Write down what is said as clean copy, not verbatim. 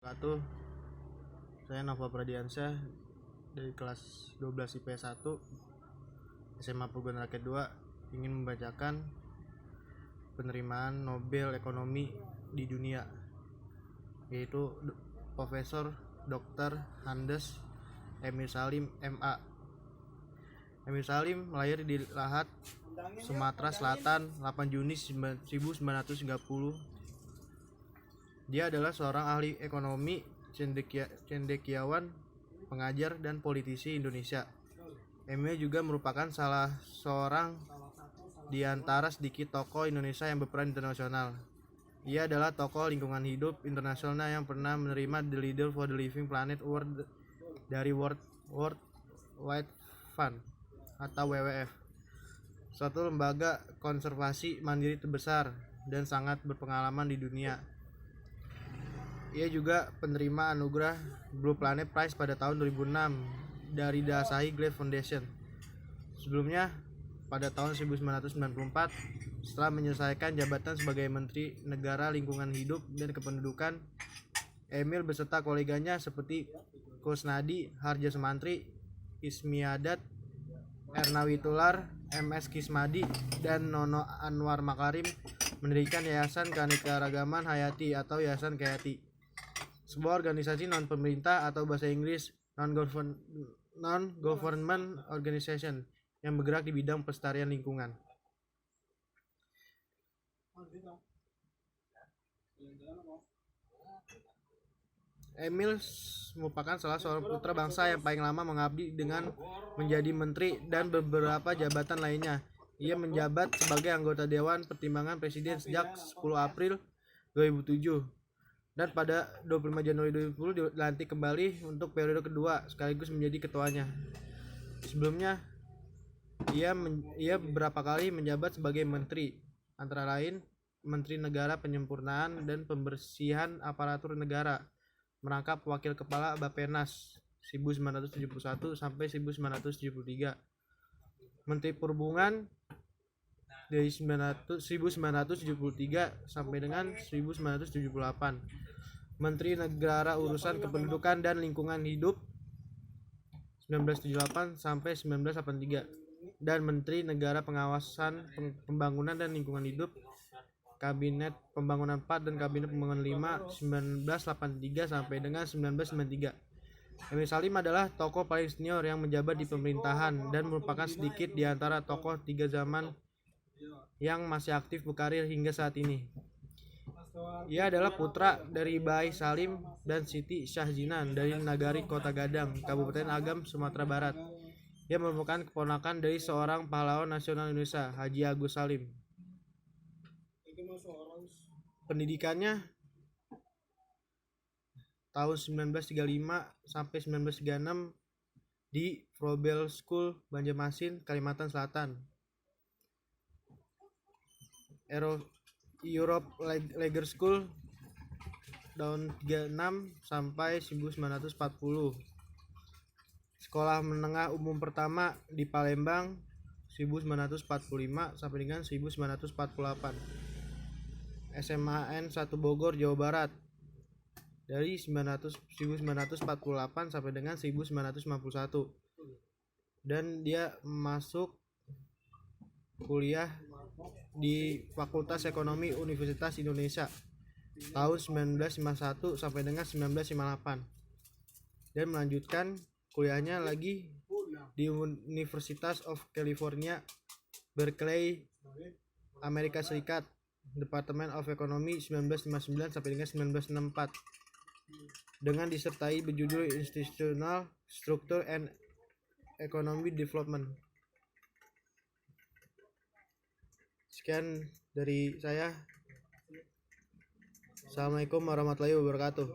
Wabarakatuh. Saya Nova Pradiansyah dari kelas 12 IPS 1 SMA Perguruan Rakyat 2 ingin membacakan penerimaan Nobel Ekonomi di dunia, yaitu Profesor Dr. Handes Emil Salim MA. Emil Salim lahir di Lahat, Sumatera Selatan 8 Juni 1930. Dia adalah seorang ahli ekonomi, cendekiawan, pengajar, dan politisi Indonesia. Emil juga merupakan salah seorang di antara sedikit tokoh Indonesia yang berperan internasional. Ia adalah tokoh lingkungan hidup internasional yang pernah menerima The Leader for the Living Planet Award dari World Wide Fund atau WWF, suatu lembaga konservasi mandiri terbesar dan sangat berpengalaman di dunia. Ia juga penerima anugerah Blue Planet Prize pada tahun 2006 dari The Asahi Global Foundation. Sebelumnya, pada tahun 1994, setelah menyelesaikan jabatan sebagai Menteri Negara Lingkungan Hidup dan Kependudukan, Emil beserta koleganya seperti Kusnadi Harjasmantri, Ismiadat, Erna Witular, MS Kismadi, dan Nono Anwar Makarim mendirikan Yayasan Keanekaragaman Hayati atau Yayasan Kayati, sebuah organisasi non-pemerintah atau bahasa Inggris non-government organization yang bergerak di bidang pelestarian lingkungan. Emil merupakan salah seorang putra bangsa yang paling lama mengabdi dengan menjadi menteri dan beberapa jabatan lainnya. Ia menjabat sebagai anggota Dewan Pertimbangan Presiden sejak 10 April 2007. Dan pada 25 Januari 2010 dilantik kembali untuk periode kedua sekaligus menjadi ketuanya. Sebelumnya ia beberapa kali menjabat sebagai menteri, antara lain Menteri Negara Penyempurnaan dan Pembersihan Aparatur Negara, merangkap Wakil Kepala Bappenas 1971 sampai 1973, Menteri Perhubungan dari 1973 sampai dengan 1978, Menteri Negara Urusan Kependudukan dan Lingkungan Hidup 1978 sampai 1983, dan Menteri Negara Pengawasan Pembangunan dan Lingkungan Hidup Kabinet Pembangunan 4 dan Kabinet Pembangunan 5 1983 sampai dengan 1993. Emil Salim adalah tokoh paling senior yang menjabat di pemerintahan dan merupakan sedikit di antara tokoh tiga zaman yang masih aktif berkarir hingga saat ini. Ia adalah putra dari Bayi Salim dan Siti Syahjinan dari Nagari Kota Gadang, Kabupaten Agam, Sumatera Barat. Ia merupakan keponakan dari seorang pahlawan nasional Indonesia, Haji Agus Salim. Pendidikannya tahun 1935 sampai 1936 di Frobel School, Banjarmasin, Kalimantan Selatan. Europe Lager School tahun 36 sampai 1940. Sekolah menengah umum pertama di Palembang 1945 sampai dengan 1948. SMAN 1 Bogor, Jawa Barat dari 1948 sampai dengan 1951. Dan dia masuk kuliah di Fakultas Ekonomi Universitas Indonesia tahun 1951 sampai dengan 1958, dan melanjutkan kuliahnya lagi di University of California, Berkeley, Amerika Serikat, Department of Economy 1959 sampai dengan 1964, dengan disertai berjudul Institutional Structure and Economic Development. Sekian dari saya. Assalamualaikum warahmatullahi wabarakatuh.